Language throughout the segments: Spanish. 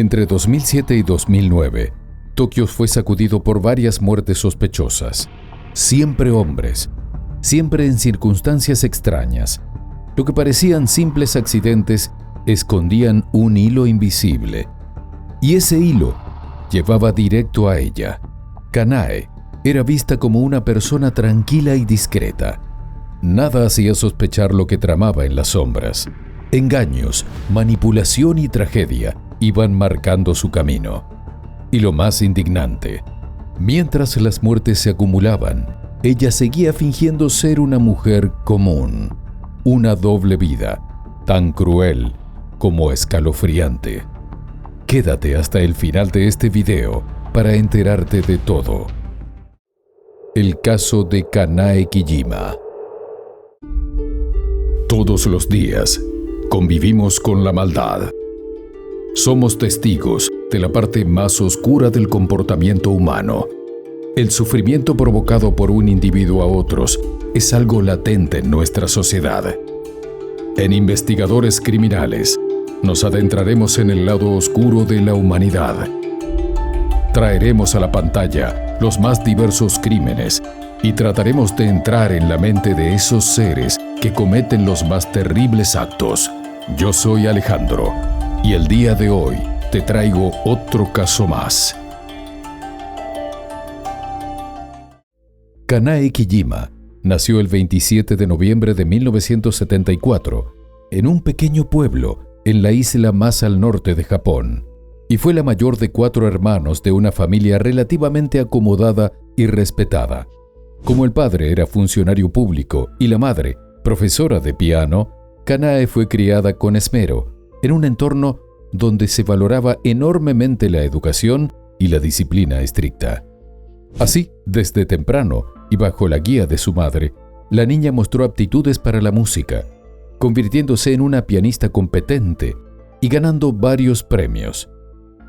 Entre 2007 y 2009, Tokio fue sacudido por varias muertes sospechosas. Siempre hombres, siempre en circunstancias extrañas. Lo que parecían simples accidentes escondían un hilo invisible. Y ese hilo llevaba directo a ella. Kanae era vista como una persona tranquila y discreta. Nada hacía sospechar lo que tramaba en las sombras. Engaños, manipulación y tragedia iban marcando su camino. Y lo más indignante, mientras las muertes se acumulaban, ella seguía fingiendo ser una mujer común. Una doble vida, tan cruel como escalofriante. Quédate hasta el final de este video para enterarte de todo. El caso de Kanae Kijima. Todos los días convivimos con la maldad. Somos testigos de la parte más oscura del comportamiento humano. El sufrimiento provocado por un individuo a otros es algo latente en nuestra sociedad. En Investigadores Criminales, nos adentraremos en el lado oscuro de la humanidad. Traeremos a la pantalla los más diversos crímenes y trataremos de entrar en la mente de esos seres que cometen los más terribles actos. Yo soy Alejandro y el día de hoy te traigo otro caso más. Kanae Kijima nació el 27 de noviembre de 1974 en un pequeño pueblo en la isla más al norte de Japón, y fue la mayor de 4 hermanos de una familia relativamente acomodada y respetada. Como el padre era funcionario público y la madre profesora de piano, Kanae fue criada con esmero en un entorno donde se valoraba enormemente la educación y la disciplina estricta. Así, desde temprano y bajo la guía de su madre, la niña mostró aptitudes para la música, convirtiéndose en una pianista competente y ganando varios premios.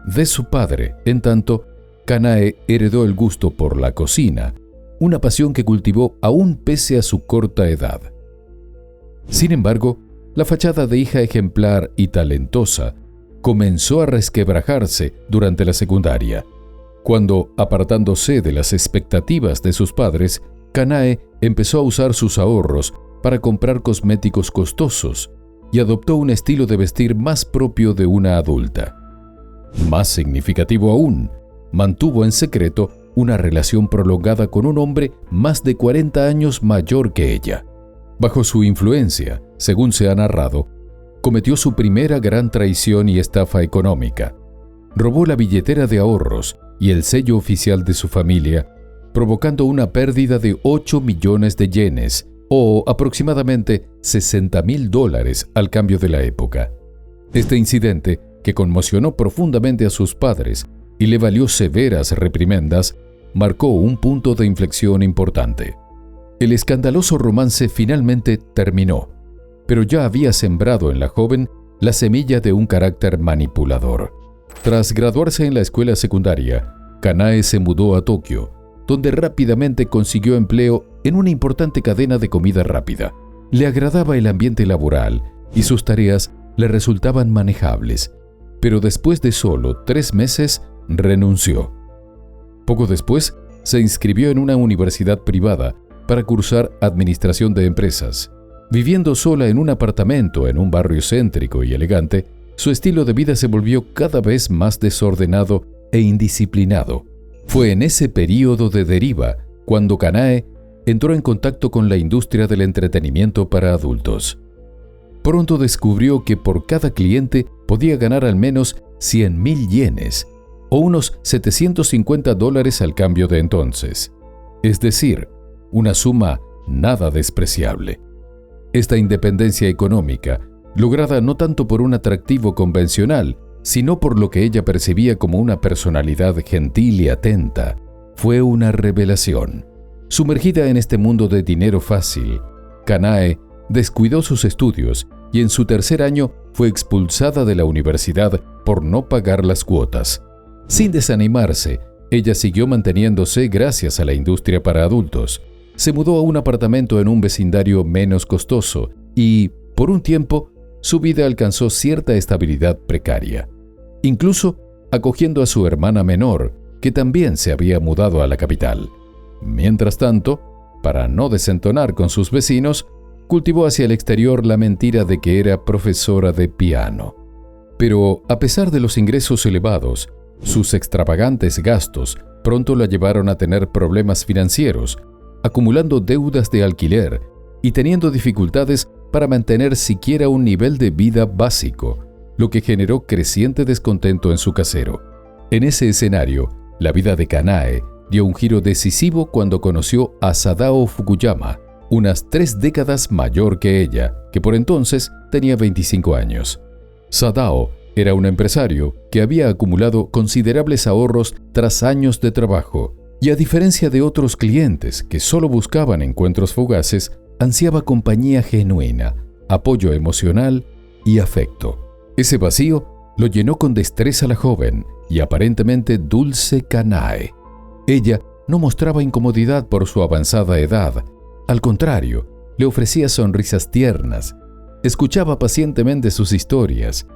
De su padre, en tanto, Kanae heredó el gusto por la cocina, una pasión que cultivó aún pese a su corta edad. Sin embargo, la fachada de hija ejemplar y talentosa comenzó a resquebrajarse durante la secundaria, cuando, apartándose de las expectativas de sus padres, Kanae empezó a usar sus ahorros para comprar cosméticos costosos y adoptó un estilo de vestir más propio de una adulta. Más significativo aún, mantuvo en secreto una relación prolongada con un hombre más de 40 años mayor que ella. Bajo su influencia, según se ha narrado, cometió su primera gran traición y estafa económica. Robó la billetera de ahorros y el sello oficial de su familia, provocando una pérdida de 8 millones de yenes, o aproximadamente $60,000 al cambio de la época. Este incidente, que conmocionó profundamente a sus padres y le valió severas reprimendas, marcó un punto de inflexión importante. El escandaloso romance finalmente terminó, pero ya había sembrado en la joven la semilla de un carácter manipulador. Tras graduarse en la escuela secundaria, Kanae se mudó a Tokio, donde rápidamente consiguió empleo en una importante cadena de comida rápida. Le agradaba el ambiente laboral y sus tareas le resultaban manejables, pero después de solo 3 meses renunció. Poco después, se inscribió en una universidad privada para cursar administración de empresas. Viviendo sola en un apartamento en un barrio céntrico y elegante, su estilo de vida se volvió cada vez más desordenado e indisciplinado. Fue en ese período de deriva cuando Kanae entró en contacto con la industria del entretenimiento para adultos. Pronto descubrió que por cada cliente podía ganar al menos 100,000 yenes, o unos $750 al cambio de entonces. Es decir, una suma nada despreciable. Esta independencia económica, lograda no tanto por un atractivo convencional, sino por lo que ella percibía como una personalidad gentil y atenta, fue una revelación. Sumergida en este mundo de dinero fácil, Kanae descuidó sus estudios y en su tercer año fue expulsada de la universidad por no pagar las cuotas. Sin desanimarse, ella siguió manteniéndose gracias a la industria para adultos. Se mudó a un apartamento en un vecindario menos costoso y, por un tiempo, su vida alcanzó cierta estabilidad precaria. incluso acogiendo a su hermana menor, que también se había mudado a la capital. Mientras tanto, para no desentonar con sus vecinos, cultivó hacia el exterior la mentira de que era profesora de piano. Pero, a pesar de los ingresos elevados, sus extravagantes gastos pronto la llevaron a tener problemas financieros, acumulando deudas de alquiler y teniendo dificultades para mantener siquiera un nivel de vida básico, lo que generó creciente descontento en su casero. En ese escenario, la vida de Kanae dio un giro decisivo cuando conoció a Sadao Fukuyama, unas 3 décadas mayor que ella, que por entonces tenía 25 años. Sadao era un empresario que había acumulado considerables ahorros tras años de trabajo, y a diferencia de otros clientes que solo buscaban encuentros fugaces, ansiaba compañía genuina, apoyo emocional y afecto. Ese vacío lo llenó con destreza la joven y aparentemente dulce Kanae. Ella no mostraba incomodidad por su avanzada edad. Al contrario, le ofrecía sonrisas tiernas, escuchaba pacientemente sus historias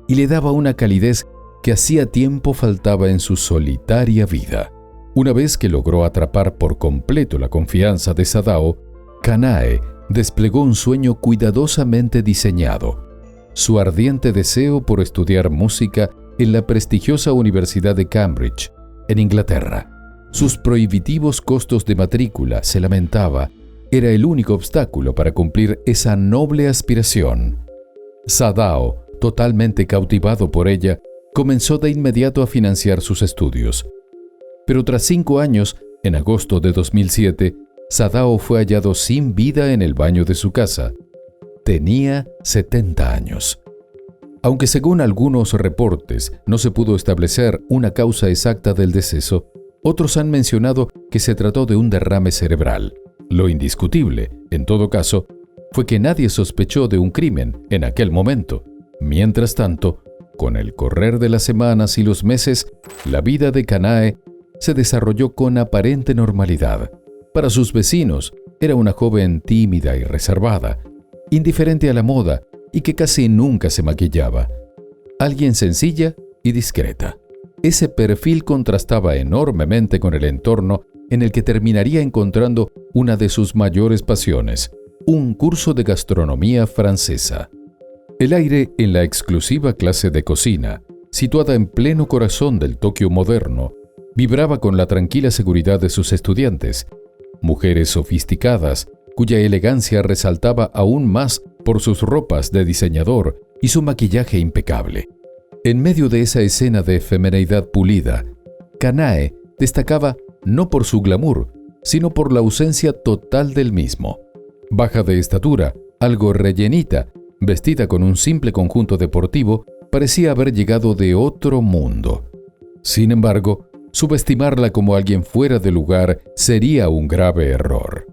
y le daba una calidez que hacía tiempo faltaba en su solitaria vida. Una vez que logró atrapar por completo la confianza de Sadao, Kanae desplegó un sueño cuidadosamente diseñado: su ardiente deseo por estudiar música en la prestigiosa Universidad de Cambridge, en Inglaterra. Sus prohibitivos costos de matrícula, se lamentaba, era el único obstáculo para cumplir esa noble aspiración. Sadao, totalmente cautivado por ella, comenzó de inmediato a financiar sus estudios. Pero tras 5 años, en agosto de 2007, Sadao fue hallado sin vida en el baño de su casa. Tenía 70 años. Aunque según algunos reportes no se pudo establecer una causa exacta del deceso, otros han mencionado que se trató de un derrame cerebral. Lo indiscutible, en todo caso, fue que nadie sospechó de un crimen en aquel momento. Mientras tanto, con el correr de las semanas y los meses, la vida de Kanae se desarrolló con aparente normalidad. Para sus vecinos, era una joven tímida y reservada, indiferente a la moda y que casi nunca se maquillaba. Alguien sencilla y discreta. Ese perfil contrastaba enormemente con el entorno en el que terminaría encontrando una de sus mayores pasiones, un curso de gastronomía francesa. El aire en la exclusiva clase de cocina, situada en pleno corazón del Tokio moderno, vibraba con la tranquila seguridad de sus estudiantes, mujeres sofisticadas, cuya elegancia resaltaba aún más por sus ropas de diseñador y su maquillaje impecable. En medio de esa escena de efemeridad pulida, Kanae destacaba no por su glamour, sino por la ausencia total del mismo. Baja de estatura, algo rellenita, vestida con un simple conjunto deportivo, parecía haber llegado de otro mundo. Sin embargo, subestimarla como alguien fuera de lugar sería un grave error.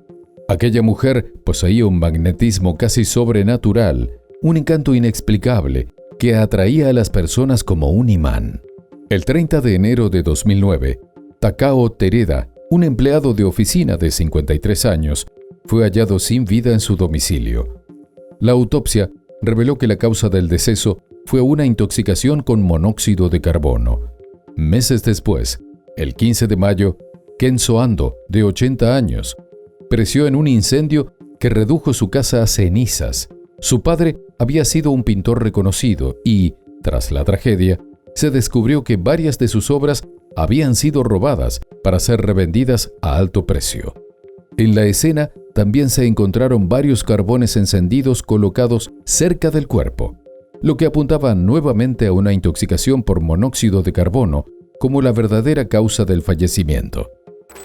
Aquella mujer poseía un magnetismo casi sobrenatural, un encanto inexplicable que atraía a las personas como un imán. El 30 de enero de 2009, Takao Tereda, un empleado de oficina de 53 años, fue hallado sin vida en su domicilio. La autopsia reveló que la causa del deceso fue una intoxicación con monóxido de carbono. Meses después, el 15 de mayo, Kenzo Ando, de 80 años, pereció en un incendio que redujo su casa a cenizas. Su padre había sido un pintor reconocido y, tras la tragedia, se descubrió que varias de sus obras habían sido robadas para ser revendidas a alto precio. En la escena también se encontraron varios carbones encendidos colocados cerca del cuerpo, lo que apuntaba nuevamente a una intoxicación por monóxido de carbono como la verdadera causa del fallecimiento.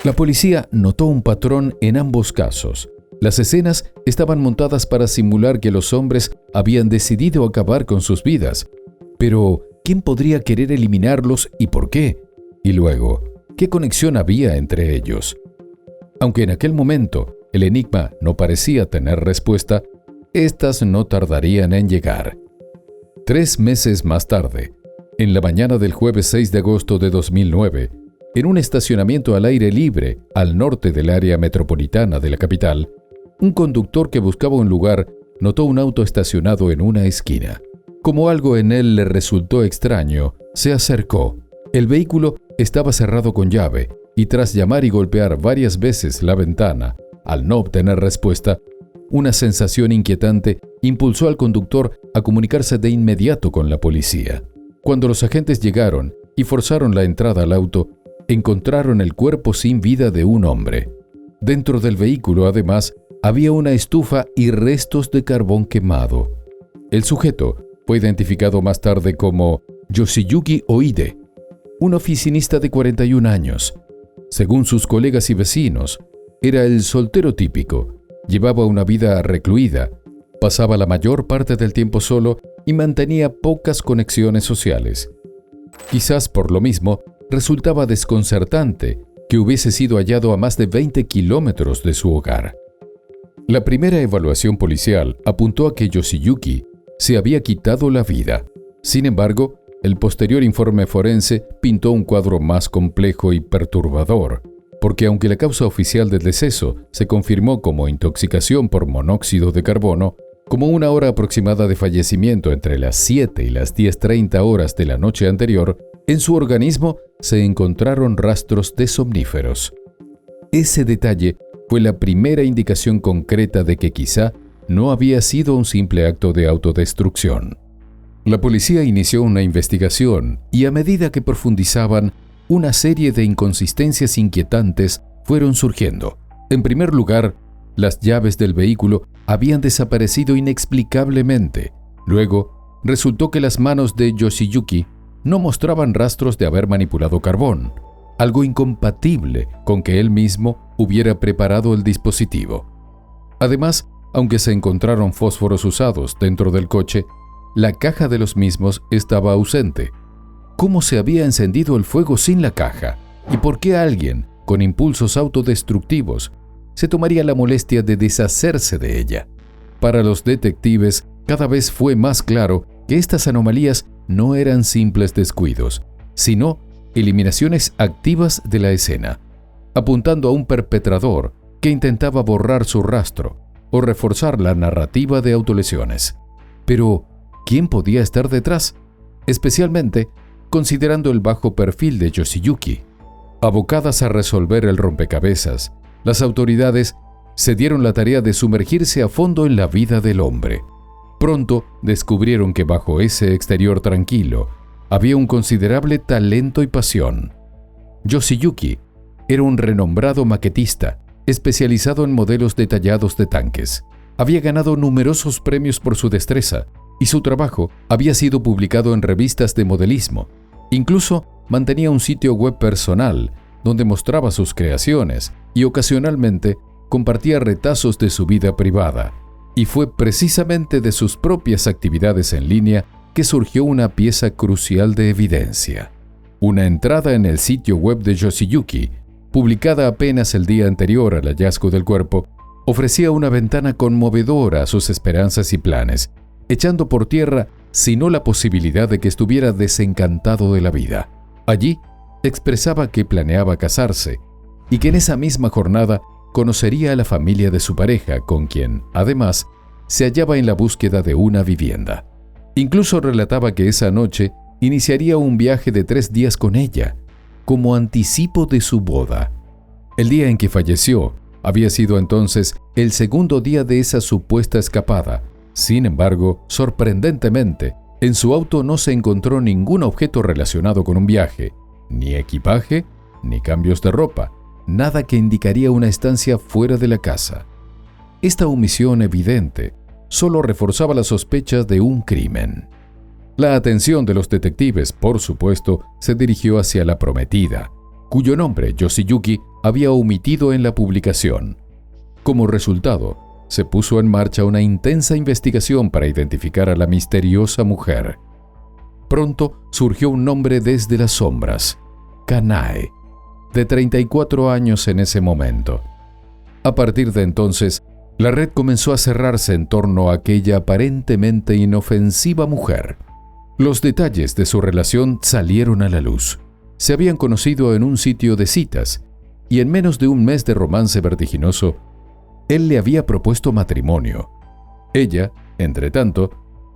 La policía notó un patrón en ambos casos. Las escenas estaban montadas para simular que los hombres habían decidido acabar con sus vidas. Pero, ¿quién podría querer eliminarlos y por qué? Y luego, ¿qué conexión había entre ellos? Aunque en aquel momento el enigma no parecía tener respuesta, estas no tardarían en llegar. 3 meses más tarde, en la mañana del jueves 6 de agosto de 2009, en un estacionamiento al aire libre al norte del área metropolitana de la capital, un conductor que buscaba un lugar notó un auto estacionado en una esquina. Como algo en él le resultó extraño, Se acercó. El vehículo estaba cerrado con llave y tras llamar y golpear varias veces la ventana, al no obtener respuesta, una sensación inquietante impulsó al conductor a comunicarse de inmediato con la policía. Cuando los agentes llegaron y forzaron la entrada al auto, encontraron el cuerpo sin vida de un hombre. Dentro del vehículo, además, había una estufa y restos de carbón quemado. El sujeto fue identificado más tarde como Yoshiyuki Oide, un oficinista de 41 años. Según sus colegas y vecinos, era el soltero típico. Llevaba una vida recluida, pasaba la mayor parte del tiempo solo y mantenía pocas conexiones sociales. Quizás por lo mismo, resultaba desconcertante que hubiese sido hallado a más de 20 kilómetros de su hogar. La primera evaluación policial apuntó a que Yoshiyuki se había quitado la vida. Sin embargo, el posterior informe forense pintó un cuadro más complejo y perturbador, porque aunque la causa oficial del deceso se confirmó como intoxicación por monóxido de carbono, como una hora aproximada de fallecimiento entre las 7 y las 10:30 horas de la noche anterior, en su organismo se encontraron rastros de somníferos. Ese detalle fue la primera indicación concreta de que quizá no había sido un simple acto de autodestrucción. La policía inició una investigación y a medida que profundizaban, una serie de inconsistencias inquietantes fueron surgiendo. En primer lugar, las llaves del vehículo habían desaparecido inexplicablemente. Luego, resultó que las manos de Yoshiyuki no mostraban rastros de haber manipulado carbón, algo incompatible con que él mismo hubiera preparado el dispositivo. Además, aunque se encontraron fósforos usados dentro del coche, la caja de los mismos estaba ausente. ¿Cómo se había encendido el fuego sin la caja? ¿Y por qué alguien, con impulsos autodestructivos, se tomaría la molestia de deshacerse de ella? Para los detectives, cada vez fue más claro que estas anomalías no eran simples descuidos, sino eliminaciones activas de la escena, apuntando a un perpetrador que intentaba borrar su rastro o reforzar la narrativa de autolesiones. Pero, ¿quién podía estar detrás? Especialmente considerando el bajo perfil de Yoshiyuki. Abocadas a resolver el rompecabezas, las autoridades se dieron la tarea de sumergirse a fondo en la vida del hombre. Pronto descubrieron que bajo ese exterior tranquilo había un considerable talento y pasión. Yoshiyuki era un renombrado maquetista, especializado en modelos detallados de tanques. Había ganado numerosos premios por su destreza y su trabajo había sido publicado en revistas de modelismo. Incluso mantenía un sitio web personal donde mostraba sus creaciones y ocasionalmente compartía retazos de su vida privada. Y fue precisamente de sus propias actividades en línea que surgió una pieza crucial de evidencia. Una entrada en el sitio web de Yoshiyuki, publicada apenas el día anterior al hallazgo del cuerpo, ofrecía una ventana conmovedora a sus esperanzas y planes, echando por tierra sino la posibilidad de que estuviera desencantado de la vida. Allí expresaba que planeaba casarse y que en esa misma jornada conocería a la familia de su pareja, con quien, además, se hallaba en la búsqueda de una vivienda. Incluso relataba que esa noche iniciaría un viaje de 3 días con ella, como anticipo de su boda. El día en que falleció había sido entonces el segundo día de esa supuesta escapada. Sin embargo, sorprendentemente, en su auto no se encontró ningún objeto relacionado con un viaje, ni equipaje, ni cambios de ropa, nada que indicaría una estancia fuera de la casa. Esta omisión evidente solo reforzaba las sospechas de un crimen. La atención de los detectives, por supuesto, se dirigió hacia la prometida, cuyo nombre Yoshiyuki había omitido en la publicación. Como resultado, se puso en marcha una intensa investigación para identificar a la misteriosa mujer. Pronto surgió un nombre desde las sombras: Kanae, de 34 años en ese momento. A partir de entonces, la red comenzó a cerrarse en torno a aquella aparentemente inofensiva mujer. Los detalles de su relación salieron a la luz. Se habían conocido en un sitio de citas, y en menos de un mes de romance vertiginoso, él le había propuesto matrimonio. Ella, entretanto,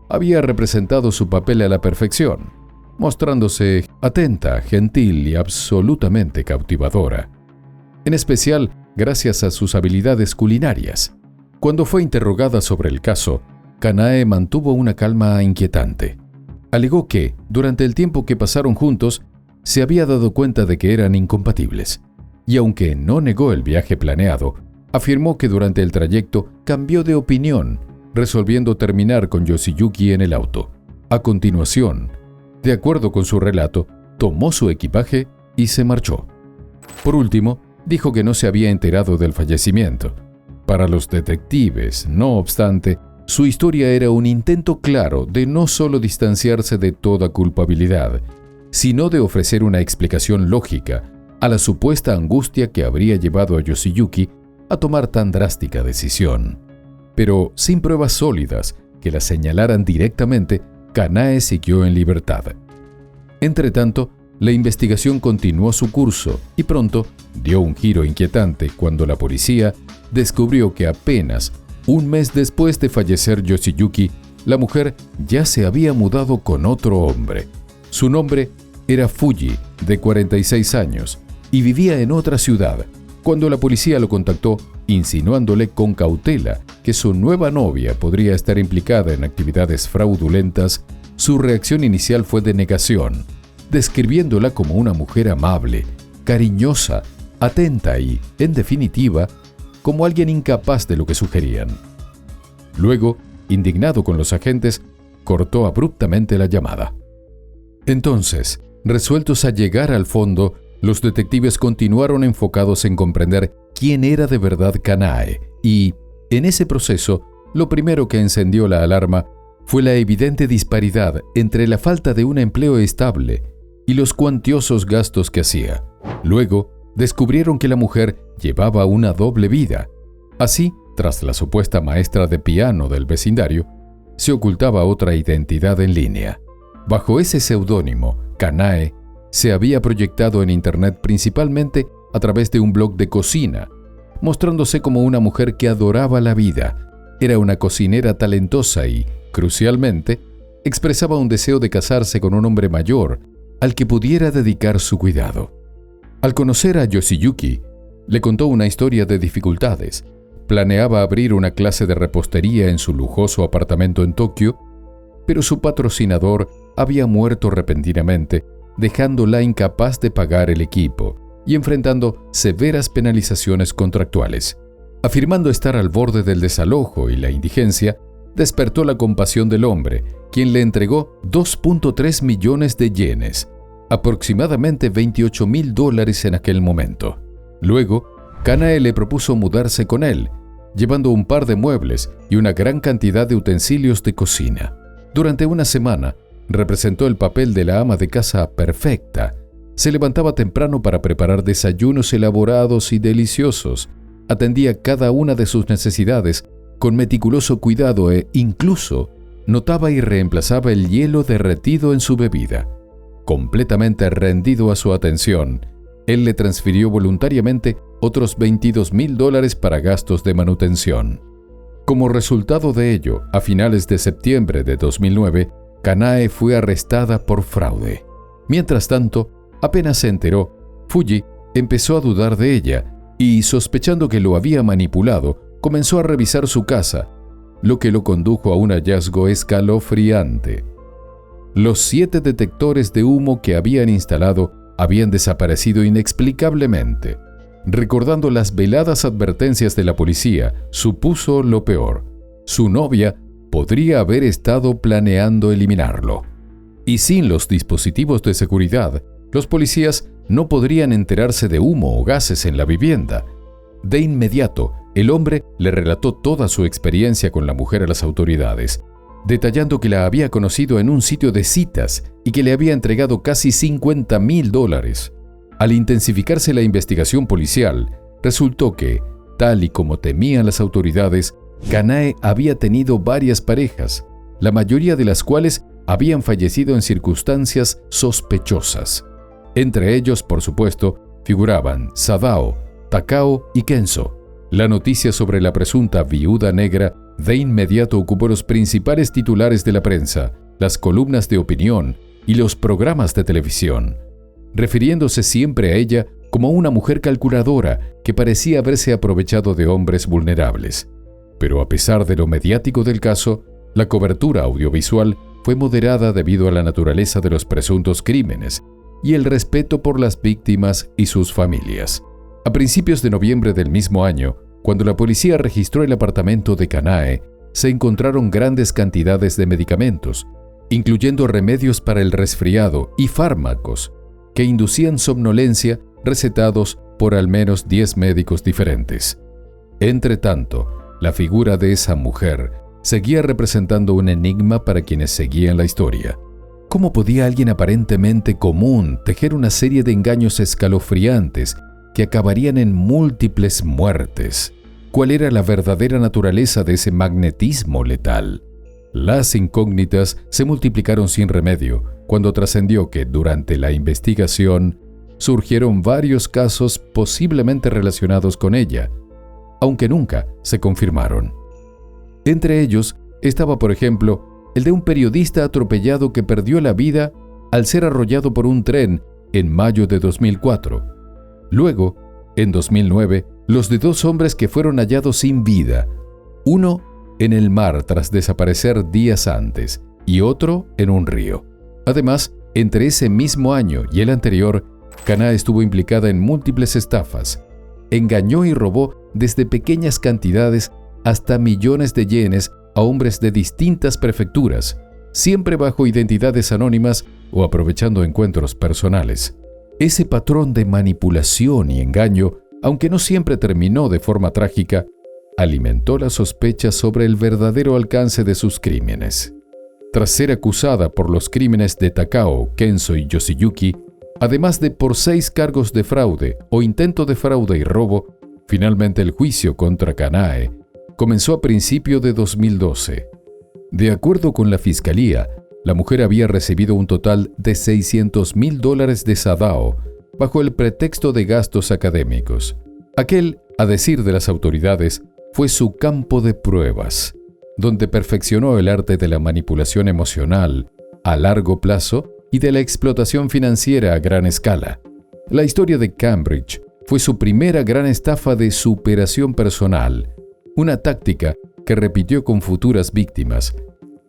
había representado su papel a la perfección. mostrándose atenta, gentil y absolutamente cautivadora, en especial gracias a sus habilidades culinarias. Cuando fue interrogada sobre el caso, Kanae mantuvo una calma inquietante. Alegó que, durante el tiempo que pasaron juntos, se había dado cuenta de que eran incompatibles, y aunque no negó el viaje planeado, afirmó que durante el trayecto cambió de opinión, resolviendo terminar con Yoshiyuki en el auto. A continuación, de acuerdo con su relato, tomó su equipaje y se marchó. Por último, dijo que no se había enterado del fallecimiento. Para los detectives, no obstante, su historia era un intento claro de no solo distanciarse de toda culpabilidad, sino de ofrecer una explicación lógica a la supuesta angustia que habría llevado a Yoshiyuki a tomar tan drástica decisión. Pero sin pruebas sólidas que la señalaran directamente, Kanae siguió en libertad. Entretanto, la investigación continuó su curso y pronto dio un giro inquietante cuando la policía descubrió que apenas un mes después de fallecer Yoshiyuki, la mujer ya se había mudado con otro hombre. Su nombre era Fuji, de 46 años, y vivía en otra ciudad. Cuando la policía lo contactó, insinuándole con cautela que su nueva novia podría estar implicada en actividades fraudulentas, su reacción inicial fue de negación, describiéndola como una mujer amable, cariñosa, atenta y, en definitiva, como alguien incapaz de lo que sugerían. Luego, indignado con los agentes, cortó abruptamente la llamada. Entonces, resueltos a llegar al fondo, los detectives continuaron enfocados en comprender quién era de verdad Kanae y, en ese proceso, lo primero que encendió la alarma fue la evidente disparidad entre la falta de un empleo estable y los cuantiosos gastos que hacía. Luego, descubrieron que la mujer llevaba una doble vida. Así, tras la supuesta maestra de piano del vecindario, se ocultaba otra identidad en línea. Bajo ese seudónimo, Kanae se había proyectado en Internet principalmente a través de un blog de cocina, mostrándose como una mujer que adoraba la vida. Era una cocinera talentosa y, crucialmente, expresaba un deseo de casarse con un hombre mayor al que pudiera dedicar su cuidado. Al conocer a Yoshiyuki, le contó una historia de dificultades. Planeaba abrir una clase de repostería en su lujoso apartamento en Tokio, pero su patrocinador había muerto repentinamente, dejándola incapaz de pagar el equipo y enfrentando severas penalizaciones contractuales. Afirmando estar al borde del desalojo y la indigencia, despertó la compasión del hombre, quien le entregó 2.3 millones de yenes, aproximadamente $28,000 en aquel momento. Luego, Kanae le propuso mudarse con él, llevando un par de muebles y una gran cantidad de utensilios de cocina. Durante una semana, representó el papel de la ama de casa perfecta. Se levantaba temprano para preparar desayunos elaborados y deliciosos, atendía cada una de sus necesidades con meticuloso cuidado e incluso notaba y reemplazaba el hielo derretido en su bebida. Completamente rendido a su atención, él le transfirió voluntariamente otros $22,000 para gastos de manutención. Como resultado de ello, a finales de septiembre de 2009, Kanae fue arrestada por fraude. Mientras tanto, apenas se enteró, Fuji empezó a dudar de ella y, sospechando que lo había manipulado, comenzó a revisar su casa, lo que lo condujo a un hallazgo escalofriante. Los 7 detectores de humo que habían instalado habían desaparecido inexplicablemente. Recordando las veladas advertencias de la policía, supuso lo peor. Su novia podría haber estado planeando eliminarlo. Y sin los dispositivos de seguridad, los policías no podrían enterarse de humo o gases en la vivienda. De inmediato, el hombre le relató toda su experiencia con la mujer a las autoridades, detallando que la había conocido en un sitio de citas y que le había entregado casi $50,000. Al intensificarse la investigación policial, resultó que, tal y como temían las autoridades, Kanae había tenido varias parejas, la mayoría de las cuales habían fallecido en circunstancias sospechosas. Entre ellos, por supuesto, figuraban Sadao, Takao y Kenzo. La noticia sobre la presunta viuda negra de inmediato ocupó los principales titulares de la prensa, las columnas de opinión y los programas de televisión, refiriéndose siempre a ella como una mujer calculadora que parecía haberse aprovechado de hombres vulnerables. Pero a pesar de lo mediático del caso, la cobertura audiovisual fue moderada debido a la naturaleza de los presuntos crímenes y el respeto por las víctimas y sus familias. A principios de noviembre del mismo año, cuando la policía registró el apartamento de Kanae, se encontraron grandes cantidades de medicamentos, incluyendo remedios para el resfriado y fármacos que inducían somnolencia recetados por al menos 10 médicos diferentes. Entretanto, la figura de esa mujer seguía representando un enigma para quienes seguían la historia. ¿Cómo podía alguien aparentemente común tejer una serie de engaños escalofriantes que acabarían en múltiples muertes? ¿Cuál era la verdadera naturaleza de ese magnetismo letal? Las incógnitas se multiplicaron sin remedio cuando trascendió que durante la investigación surgieron varios casos posiblemente relacionados con ella, aunque nunca se confirmaron. Entre ellos estaba, por ejemplo, el de un periodista atropellado que perdió la vida al ser arrollado por un tren en mayo de 2004. Luego, en 2009, los de 2 hombres que fueron hallados sin vida, uno en el mar tras desaparecer días antes y otro en un río. Además, entre ese mismo año y el anterior, Kanae estuvo implicada en múltiples estafas. Engañó y robó desde pequeñas cantidades hasta millones de yenes a hombres de distintas prefecturas, siempre bajo identidades anónimas o aprovechando encuentros personales. Ese patrón de manipulación y engaño, aunque no siempre terminó de forma trágica, alimentó las sospechas sobre el verdadero alcance de sus crímenes. Tras ser acusada por los crímenes de Takao, Kenzo y Yoshiyuki, además de por 6 cargos de fraude o intento de fraude y robo, finalmente el juicio contra Kanae comenzó a principios de 2012. De acuerdo con la fiscalía, la mujer había recibido un total de $600,000 de Sadao bajo el pretexto de gastos académicos. Aquel, a decir de las autoridades, fue su campo de pruebas, donde perfeccionó el arte de la manipulación emocional a largo plazo y de la explotación financiera a gran escala. La historia de Cambridge fue su primera gran estafa de superación personal, una táctica que repitió con futuras víctimas,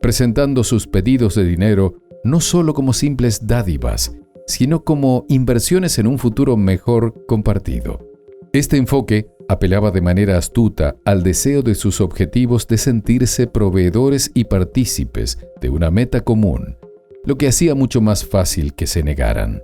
presentando sus pedidos de dinero no solo como simples dádivas, sino como inversiones en un futuro mejor compartido. Este enfoque apelaba de manera astuta al deseo de sus objetivos de sentirse proveedores y partícipes de una meta común, lo que hacía mucho más fácil que se negaran.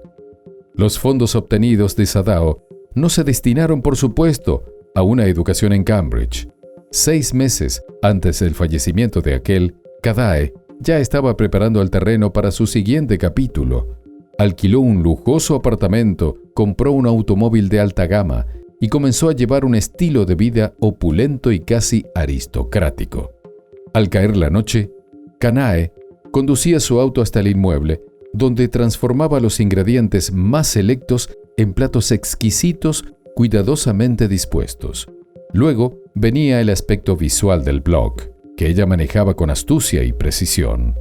Los fondos obtenidos de Sadao no se destinaron, por supuesto, a una educación en Cambridge. 6 meses antes del fallecimiento de aquel, Kanae ya estaba preparando el terreno para su siguiente capítulo. Alquiló un lujoso apartamento, compró un automóvil de alta gama y comenzó a llevar un estilo de vida opulento y casi aristocrático. Al caer la noche, Kanae conducía su auto hasta el inmueble, donde transformaba los ingredientes más selectos en platos exquisitos cuidadosamente dispuestos. Luego venía el aspecto visual del blog, que ella manejaba con astucia y precisión.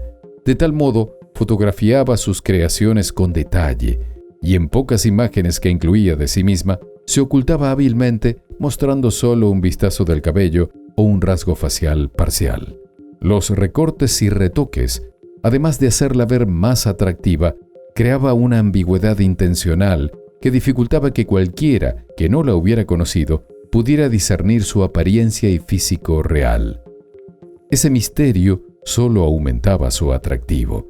De tal modo, fotografiaba sus creaciones con detalle, y en pocas imágenes que incluía de sí misma, se ocultaba hábilmente mostrando solo un vistazo del cabello o un rasgo facial parcial. Los recortes y retoques, además de hacerla ver más atractiva, creaba una ambigüedad intencional que dificultaba que cualquiera que no la hubiera conocido pudiera discernir su apariencia y físico real. Ese misterio solo aumentaba su atractivo,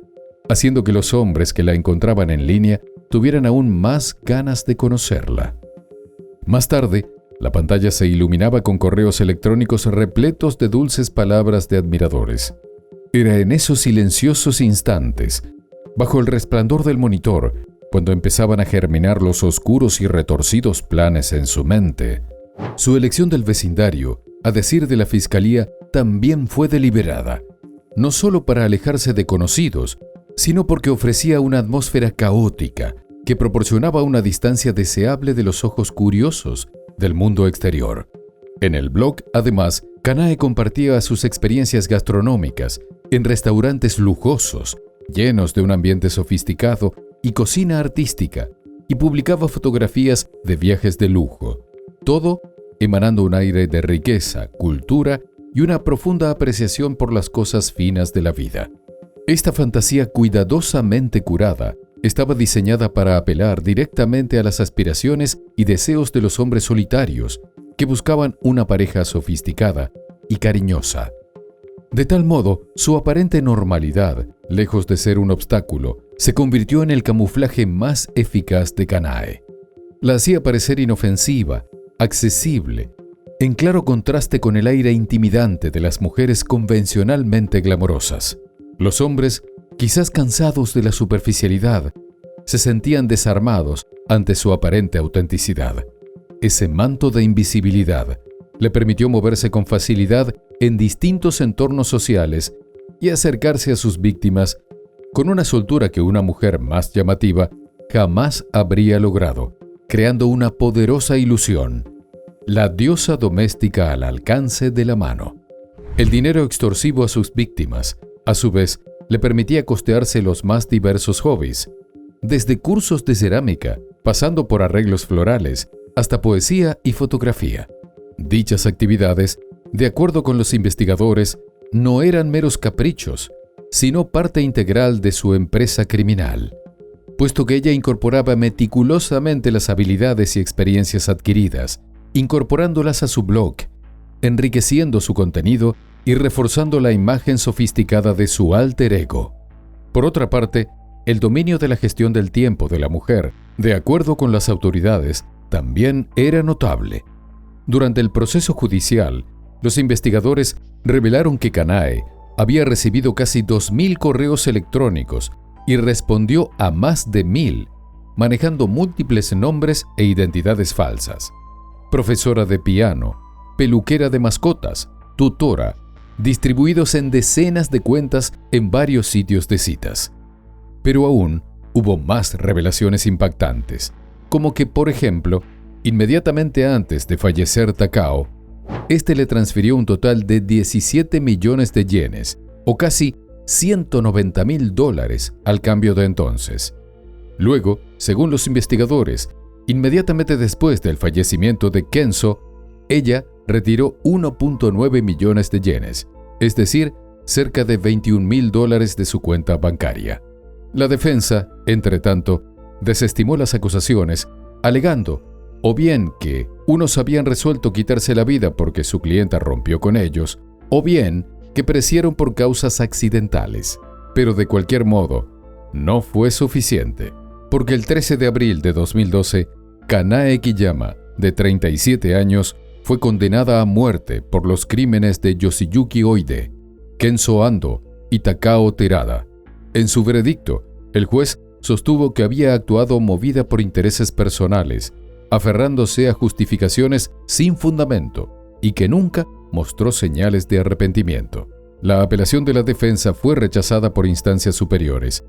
haciendo que los hombres que la encontraban en línea tuvieran aún más ganas de conocerla. Más tarde, la pantalla se iluminaba con correos electrónicos repletos de dulces palabras de admiradores. Era en esos silenciosos instantes, bajo el resplandor del monitor, cuando empezaban a germinar los oscuros y retorcidos planes en su mente. Su elección del vecindario, a decir de la fiscalía, también fue deliberada, no solo para alejarse de conocidos, sino porque ofrecía una atmósfera caótica que proporcionaba una distancia deseable de los ojos curiosos del mundo exterior. En el blog, además, Kanae compartía sus experiencias gastronómicas en restaurantes lujosos, llenos de un ambiente sofisticado y cocina artística, y publicaba fotografías de viajes de lujo, todo emanando un aire de riqueza, cultura y una profunda apreciación por las cosas finas de la vida. Esta fantasía cuidadosamente curada estaba diseñada para apelar directamente a las aspiraciones y deseos de los hombres solitarios que buscaban una pareja sofisticada y cariñosa. De tal modo, su aparente normalidad, lejos de ser un obstáculo, se convirtió en el camuflaje más eficaz de Kanae. La hacía parecer inofensiva, accesible, en claro contraste con el aire intimidante de las mujeres convencionalmente glamorosas. Los hombres, quizás cansados de la superficialidad, se sentían desarmados ante su aparente autenticidad. Ese manto de invisibilidad le permitió moverse con facilidad en distintos entornos sociales y acercarse a sus víctimas con una soltura que una mujer más llamativa jamás habría logrado, creando una poderosa ilusión: la diosa doméstica al alcance de la mano. El dinero extorsivo a sus víctimas, a su vez, le permitía costearse los más diversos hobbies, desde cursos de cerámica, pasando por arreglos florales, hasta poesía y fotografía. Dichas actividades, de acuerdo con los investigadores, no eran meros caprichos, sino parte integral de su empresa criminal, puesto que ella incorporaba meticulosamente las habilidades y experiencias adquiridas, incorporándolas a su blog, enriqueciendo su contenido y reforzando la imagen sofisticada de su alter ego. Por otra parte, el dominio de la gestión del tiempo de la mujer, de acuerdo con las autoridades, también era notable. Durante el proceso judicial, los investigadores revelaron que Kanae había recibido casi 2.000 correos electrónicos y respondió a más de 1.000, manejando múltiples nombres e identidades falsas. Profesora de piano, peluquera de mascotas, tutora, distribuidos en decenas de cuentas en varios sitios de citas. Pero aún hubo más revelaciones impactantes, como que, por ejemplo, inmediatamente antes de fallecer Takao, este le transfirió un total de 17 millones de yenes, o casi $190,000 al cambio de entonces. Luego, según los investigadores, inmediatamente después del fallecimiento de Kenzo, ella retiró 1.9 millones de yenes, es decir, cerca de $21,000 de su cuenta bancaria. La defensa, entre tanto, desestimó las acusaciones, alegando o bien que unos habían resuelto quitarse la vida porque su clienta rompió con ellos, o bien que perecieron por causas accidentales. Pero de cualquier modo, no fue suficiente, porque el 13 de abril de 2012, Kanae Kiyama, de 37 años, fue condenada a muerte por los crímenes de Yoshiyuki Oide, Kenzo Ando y Takao Terada. En su veredicto, el juez sostuvo que había actuado movida por intereses personales, aferrándose a justificaciones sin fundamento y que nunca mostró señales de arrepentimiento. La apelación de la defensa fue rechazada por instancias superiores,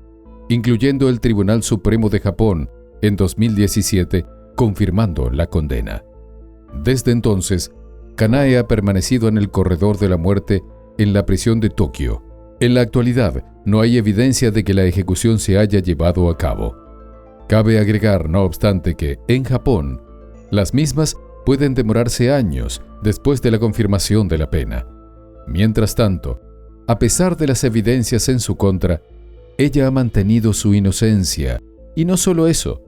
incluyendo el Tribunal Supremo de Japón en 2017, confirmando la condena. Desde entonces, Kanae ha permanecido en el corredor de la muerte en la prisión de Tokio. En la actualidad, no hay evidencia de que la ejecución se haya llevado a cabo. Cabe agregar, no obstante, que, en Japón, las mismas pueden demorarse años después de la confirmación de la pena. Mientras tanto, a pesar de las evidencias en su contra, ella ha mantenido su inocencia, y no solo eso,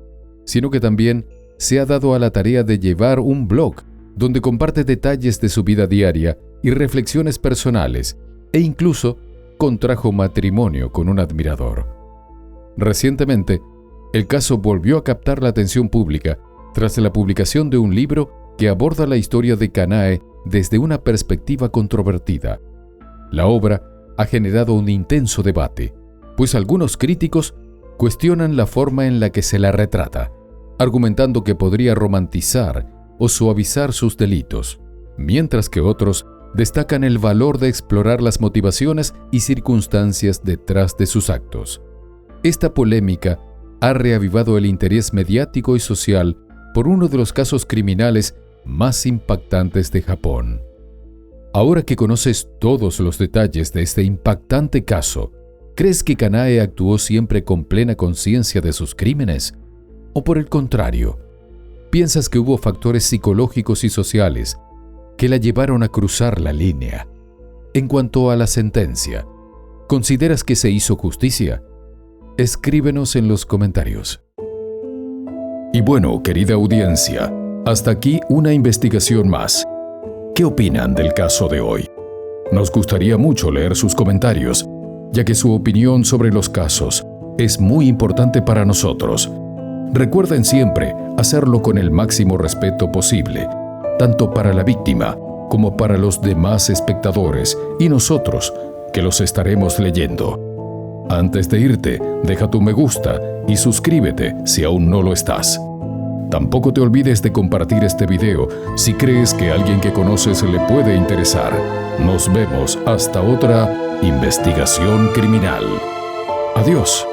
sino que también se ha dado a la tarea de llevar un blog donde comparte detalles de su vida diaria y reflexiones personales, e incluso contrajo matrimonio con un admirador. Recientemente, el caso volvió a captar la atención pública tras la publicación de un libro que aborda la historia de Kanae desde una perspectiva controvertida. La obra ha generado un intenso debate, pues algunos críticos cuestionan la forma en la que se la retrata, argumentando que podría romantizar o suavizar sus delitos, mientras que otros destacan el valor de explorar las motivaciones y circunstancias detrás de sus actos. Esta polémica ha reavivado el interés mediático y social por uno de los casos criminales más impactantes de Japón. Ahora que conoces todos los detalles de este impactante caso, ¿Crees que Canae actuó siempre con plena conciencia de sus crímenes? ¿O por el contrario, piensas que hubo factores psicológicos y sociales que la llevaron a cruzar la línea? En cuanto a la sentencia, ¿consideras que se hizo justicia? Escríbenos en los comentarios. Y bueno, querida audiencia, hasta aquí una investigación más. ¿Qué opinan del caso de hoy? Nos gustaría mucho leer sus comentarios, ya que su opinión sobre los casos es muy importante para nosotros. Recuerden siempre hacerlo con el máximo respeto posible, tanto para la víctima como para los demás espectadores y nosotros, que los estaremos leyendo. Antes de irte, deja tu me gusta y suscríbete si aún no lo estás. Tampoco te olvides de compartir este video si crees que a alguien que conoces le puede interesar. Nos vemos hasta otra investigación criminal. Adiós.